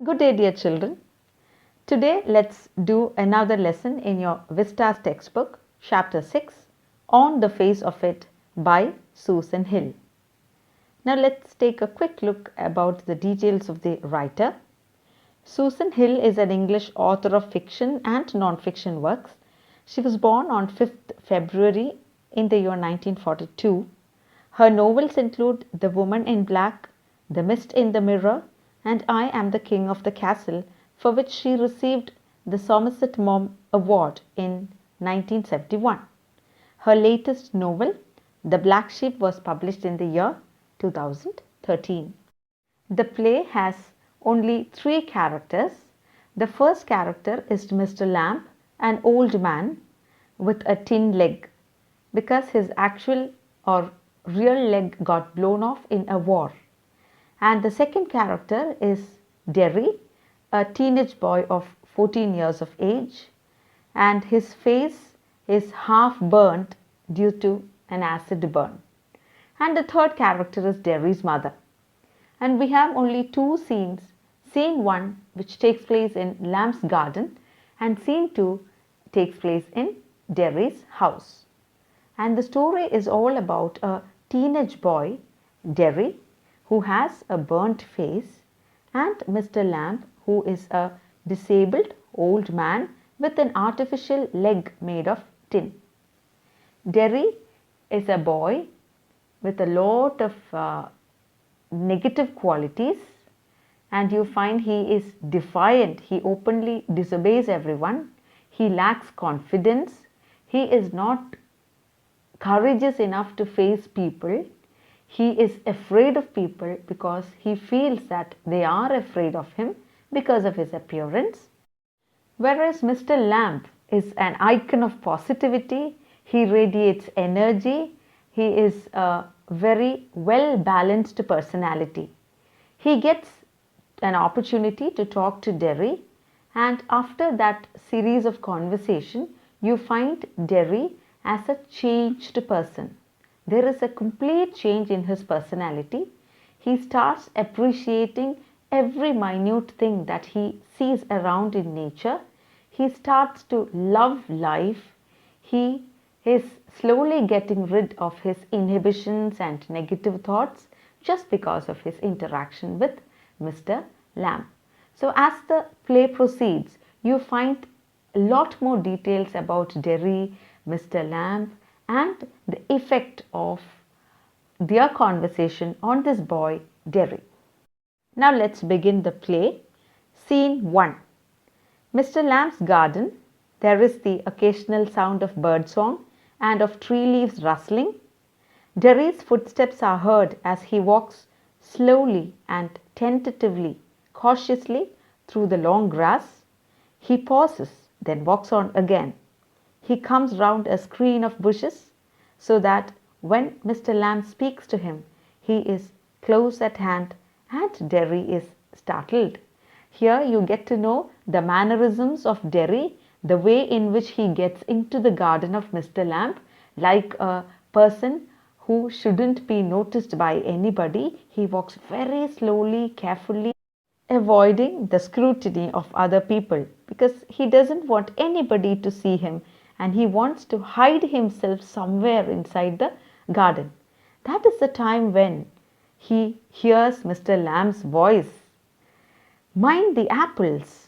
Good day, dear children. Today, let's do another lesson in your Vistas textbook, Chapter 6, On the Face of It by Susan Hill. Now, let's take a quick look about the details of the writer. Susan Hill is an English author of fiction and non-fiction works. She was born on 5th February in the year 1942. Her novels include The Woman in Black, The Mist in the Mirror, and I Am the King of the Castle, for which she received the Somerset Maugham Award in 1971. Her latest novel, The Black Sheep, was published in the year 2013. The play has only 3 characters. The first character is Mr. Lamb, an old man with a tin leg, because his actual or real leg got blown off in a war. And the second character is Derry, a teenage boy of 14 years of age, and his face is half burnt due to an acid burn. And the third character is Derry's mother. And we have only 2 scenes. Scene 1, which takes place in Lamb's garden, and scene 2 takes place in Derry's house. And the story is all about a teenage boy, Derry, who has a burnt face, and Mr. Lamb, who is a disabled old man with an artificial leg made of tin. Derry is a boy with a lot of negative qualities, and you find he is defiant. He openly disobeys everyone. He lacks confidence. He is not courageous enough to face people. He is afraid of people because he feels that they are afraid of him because of his appearance. Whereas Mr. Lamb is an icon of positivity. He radiates energy. He is a very well balanced personality. He gets an opportunity to talk to Derry, and after that series of conversation, you find Derry as a changed person. There is a complete change in his personality. He starts appreciating every minute thing that he sees around in nature. He starts to love life. He is slowly getting rid of his inhibitions and negative thoughts just because of his interaction with Mr. Lamb. So as the play proceeds, you find a lot more details about Derry, Mr. Lamb, and the effect of their conversation on this boy, Derry. Now let's begin the play. Scene 1. Mr. Lamb's garden. There is the occasional sound of birdsong and of tree leaves rustling. Derry's footsteps are heard as he walks slowly and tentatively, cautiously through the long grass. He pauses, then walks on again. He comes round a screen of bushes so that when Mr. Lamb speaks to him, he is close at hand and Derry is startled. Here you get to know the mannerisms of Derry, the way in which he gets into the garden of Mr. Lamb, like a person who shouldn't be noticed by anybody. He walks very slowly, carefully, avoiding the scrutiny of other people because he doesn't want anybody to see him, and he wants to hide himself somewhere inside the garden. That is the time when he hears Mr. Lamb's voice. Mind the apples.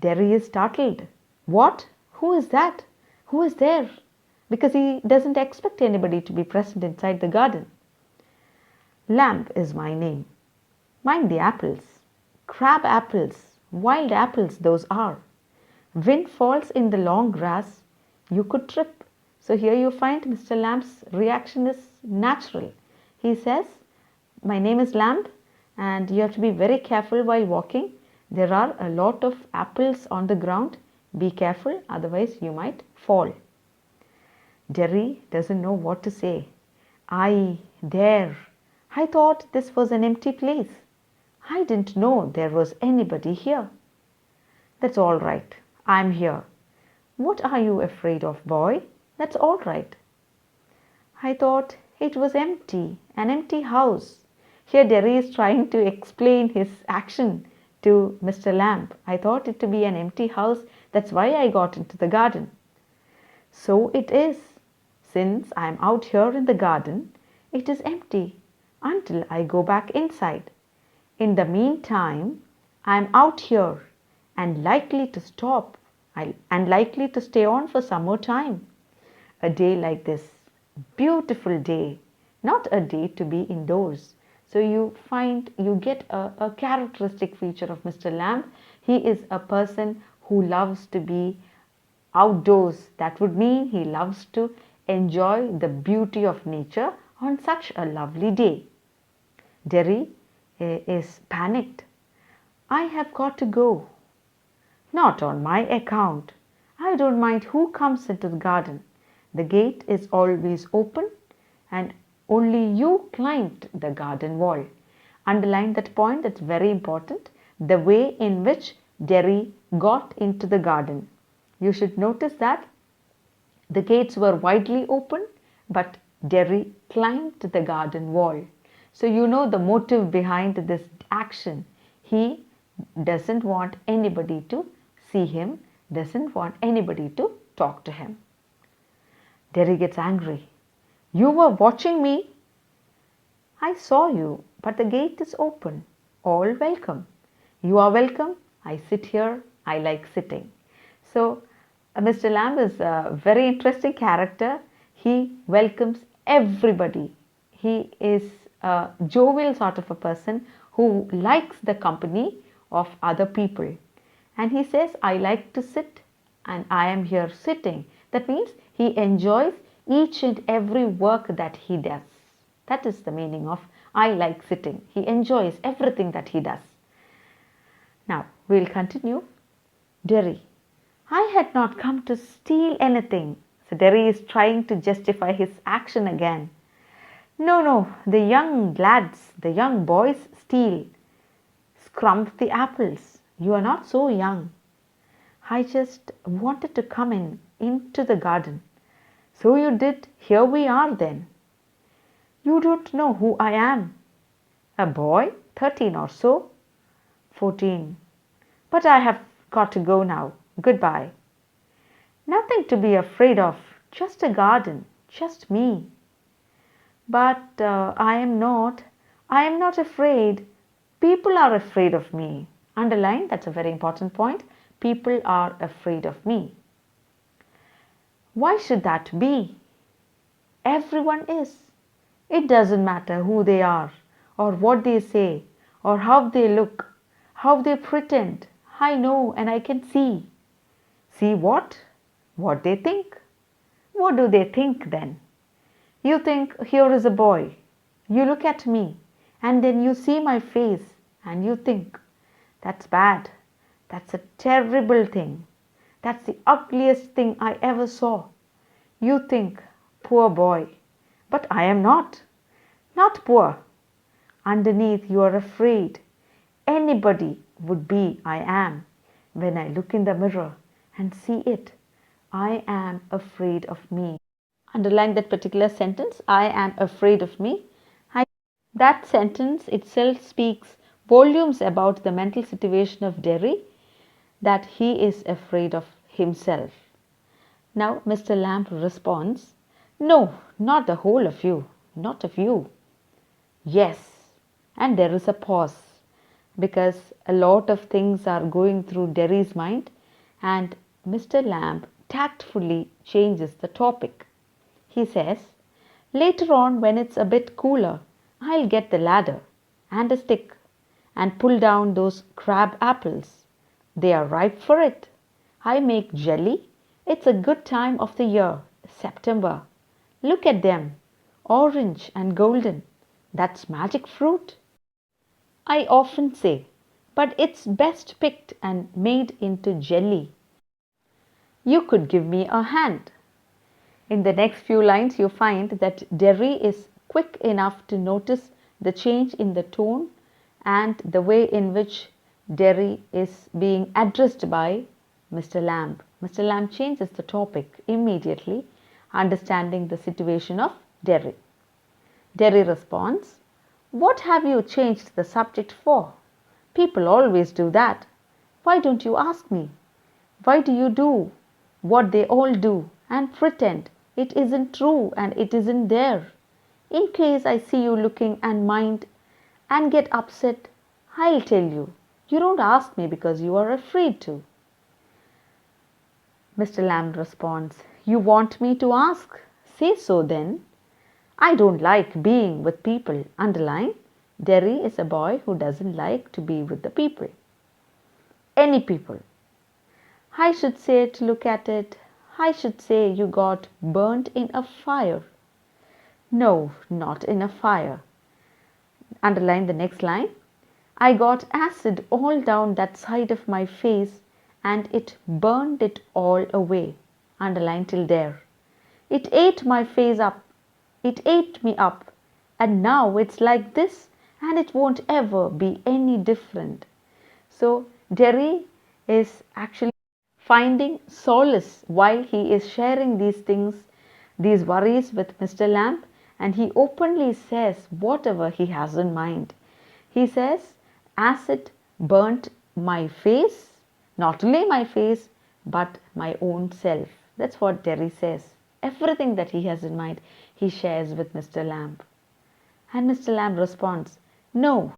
Derry is startled. What? Who is that? Who is there? Because he doesn't expect anybody to be present inside the garden. Lamb is my name. Mind the apples. Crab apples, wild apples those are. Wind falls in the long grass, you could trip. So here you find Mr. Lamb's reaction is natural. He says, my name is Lamb and you have to be very careful while walking. There are a lot of apples on the ground. Be careful, otherwise you might fall. Derry doesn't know what to say. There. I thought this was an empty place. I didn't know there was anybody here. That's all right. I'm here. What are you afraid of, boy? That's all right. I thought it was empty, an empty house. Here Derry is trying to explain his action to Mr. Lamb. I thought it to be an empty house. That's why I got into the garden. So it is. Since I am out here in the garden, it is empty until I go back inside. In the meantime, I am out here and likely to stop and likely to stay on for some more time. A day like this, beautiful day, not a day to be indoors. So you get a characteristic feature of Mr. Lamb. He is a person who loves to be outdoors. That would mean he loves to enjoy the beauty of nature on such a lovely day. Derry is panicked. I have got to go. Not on my account. I don't mind who comes into the garden. The gate is always open and only you climbed the garden wall. Underline that point, that's very important. The way in which Derry got into the garden. You should notice that the gates were widely open, but Derry climbed the garden wall. So you know the motive behind this action. He doesn't want anybody to see him, doesn't want anybody to talk to him. Derry gets angry. You were watching me. I saw you, but the gate is open. All welcome. You are welcome. I sit here. I like sitting. So Mr. Lamb is a very interesting character. He welcomes everybody. He is a jovial sort of a person who likes the company of other people. And he says, I like to sit and I am here sitting. That means he enjoys each and every work that he does. That is the meaning of I like sitting. He enjoys everything that he does. Now, we'll continue. Derry. I had not come to steal anything. So Derry is trying to justify his action again. No, the young lads, the young boys steal. Scrump the apples. You are not so young. I just wanted to come into the garden. So you did. Here we are then. You don't know who I am. A boy, 13 or so. 14. But I have got to go now. Goodbye. Nothing to be afraid of. Just a garden. Just me. But I am not afraid. People are afraid of me. Underline, that's a very important point. People are afraid of me. Why should that be? Everyone is. It doesn't matter who they are or what they say or how they look, how they pretend. I know and I can see. See what? What they think. What do they think then? You think here is a boy. You look at me and then you see my face and you think that's bad. That's a terrible thing. That's the ugliest thing I ever saw. You think, poor boy. But I am not poor. Underneath you are afraid. Anybody would be I am. When I look in the mirror and see it, I am afraid of me. Underline that particular sentence, I am afraid of me. That sentence itself speaks volumes about the mental situation of Derry, that he is afraid of himself. Now Mr. Lamb responds, no, not the whole of you, not of you. Yes, and there is a pause because a lot of things are going through Derry's mind and Mr. Lamb tactfully changes the topic. He says, later on when it's a bit cooler, I'll get the ladder and a stick and pull down those crab apples. They are ripe for it. I make jelly. It's a good time of the year, September. Look at them, orange and golden. That's magic fruit. I often say, but it's best picked and made into jelly. You could give me a hand. In the next few lines, you find that Derry is quick enough to notice the change in the tone and the way in which Derry is being addressed by Mr. Lamb. Mr. Lamb changes the topic immediately, understanding the situation of Derry. Derry responds, what have you changed the subject for? People always do that. Why don't you ask me? Why do you do what they all do and pretend it isn't true and it isn't there? In case I see you looking and mind and get upset, I'll tell you. You don't ask me because you are afraid to. Mr. Lamb responds, You want me to ask? Say so then. I don't like being with people. Underline, Derry is a boy who doesn't like to be with the people. Any people. I should say to look at it, I should say you got burnt in a fire. No, not in a fire. Underline the next line. I got acid all down that side of my face and it burned it all away. Underline till there. It ate my face up. It ate me up. And now it's like this and it won't ever be any different. So Derry is actually finding solace while he is sharing these things, these worries with Mr. Lamb, and he openly says whatever he has in mind. He says, acid burnt my face, not only my face, but my own self. That's what Derry says. Everything that he has in mind, he shares with Mr. Lamb. And Mr. Lamb responds, No,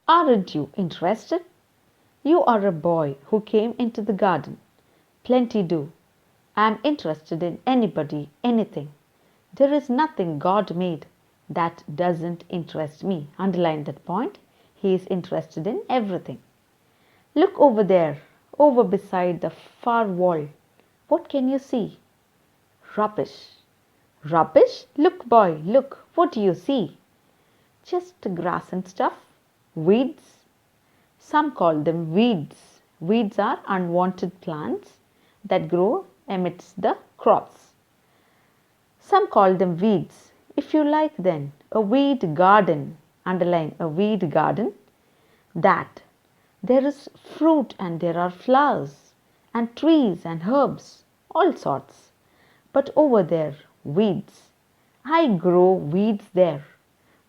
aren't you interested? You are a boy who came into the garden. Plenty do. I am interested in anybody, anything. There is nothing God made that doesn't interest me. Underline that point. He is interested in everything. Look over there, over beside the far wall. What can you see? Rubbish. Rubbish? Look, boy, look. What do you see? Just grass and stuff. Weeds. Some call them weeds. Weeds are unwanted plants that grow amidst the crops. Some call them weeds. If you like then, a weed garden, underline a weed garden, that there is fruit and there are flowers and trees and herbs, all sorts. But over there, weeds. I grow weeds there.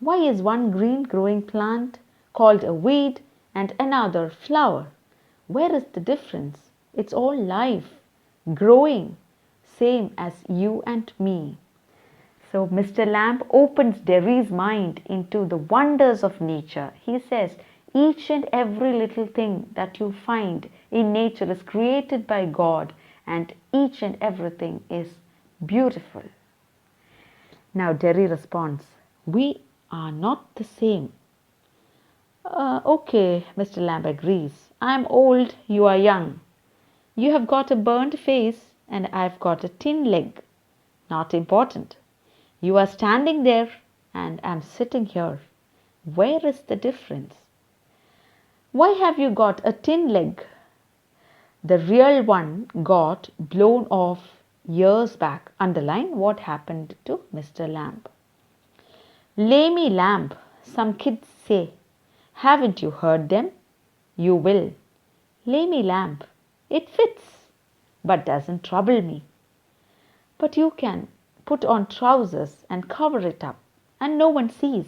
Why is one green growing plant called a weed and another flower? Where is the difference? It's all life, growing, same as you and me. So Mr. Lamb opens Derry's mind into the wonders of nature. He says, each and every little thing that you find in nature is created by God and each and everything is beautiful. Now Derry responds, we are not the same. Okay, Mr. Lamb agrees. I am old, you are young. You have got a burnt face and I've got a tin leg. Not important. You are standing there and I'm sitting here. Where is the difference? Why have you got a tin leg? The real one got blown off years back. Underline what happened to Mr. Lamb. Lamy lamb, some kids say. Haven't you heard them? You will. Lamy lamb, it fits, but doesn't trouble me. But you can put on trousers and cover it up and no one sees.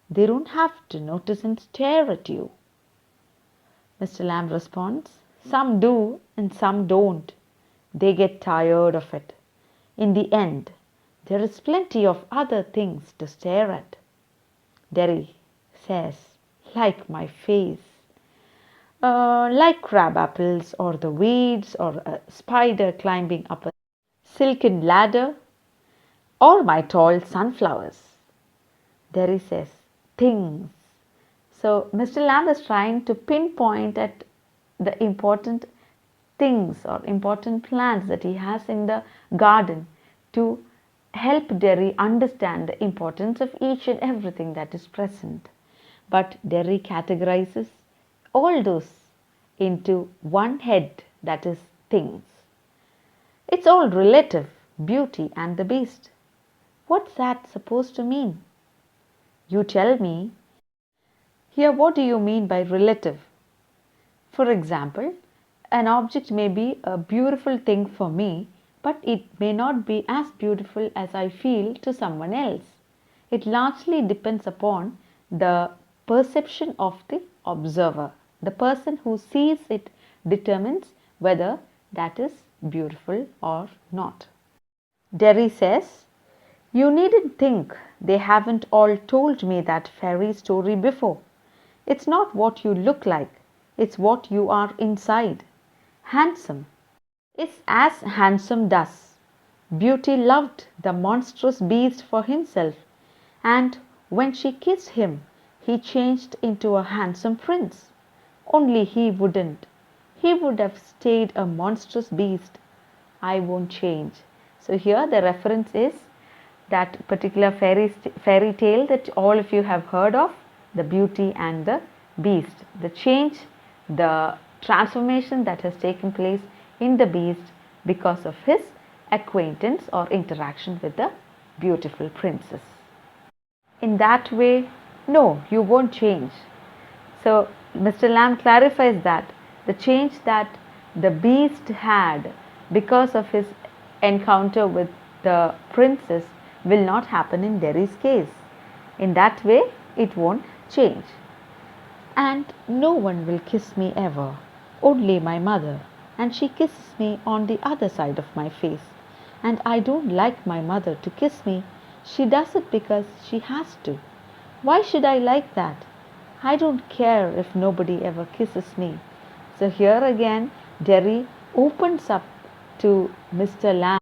They don't have to notice and stare at you. Mr. Lamb responds, some do and some don't. They get tired of it. In the end, there is plenty of other things to stare at. Derry says, like my face. Like crab apples or the weeds or a spider climbing up a silken ladder or my tall sunflowers. Derry says, things. So Mr. Lamb is trying to pinpoint at the important things or important plants that he has in the garden to help Derry understand the importance of each and everything that is present. But Derry categorizes all those into one head, that is things. It's all relative, beauty and the beast. What's that supposed to mean? You tell me. Here, what do you mean by relative? For example, an object may be a beautiful thing for me, but it may not be as beautiful as I feel to someone else. It largely depends upon the perception of the observer. The person who sees it determines whether that is beautiful or not. Derry says, "You needn't think they haven't all told me that fairy story before. It's not what you look like, it's what you are inside. Handsome is as handsome does. Beauty loved the monstrous beast for himself, and when she kissed him, he changed into a handsome prince. Only he wouldn't. He would have stayed a monstrous beast. I won't change." So here the reference is that particular fairy tale that all of you have heard of, the Beauty and the Beast. The change, the transformation that has taken place in the beast because of his acquaintance or interaction with the beautiful princess. In that way, no, you won't change. So Mr. Lamb clarifies that the change that the beast had because of his encounter with the princess will not happen in Derry's case. In that way, it won't change. "And no one will kiss me ever, only my mother, and she kisses me on the other side of my face. And I don't like my mother to kiss me. She does it because she has to. Why should I like that? I don't care if nobody ever kisses me." So here again, Derry opens up to Mr. Lamb.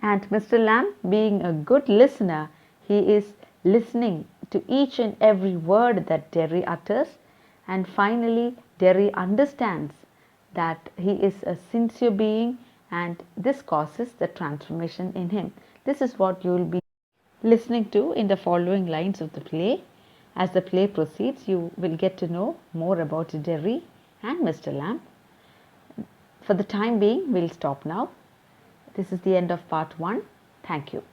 And Mr. Lamb, being a good listener, he is listening to each and every word that Derry utters. And finally, Derry understands that he is a sincere being, and this causes the transformation in him. This is what you will be listening to in the following lines of the play. As the play proceeds, you will get to know more about Derry and Mr. Lamb. For the time being, we'll stop now. This is the end of part 1. Thank you.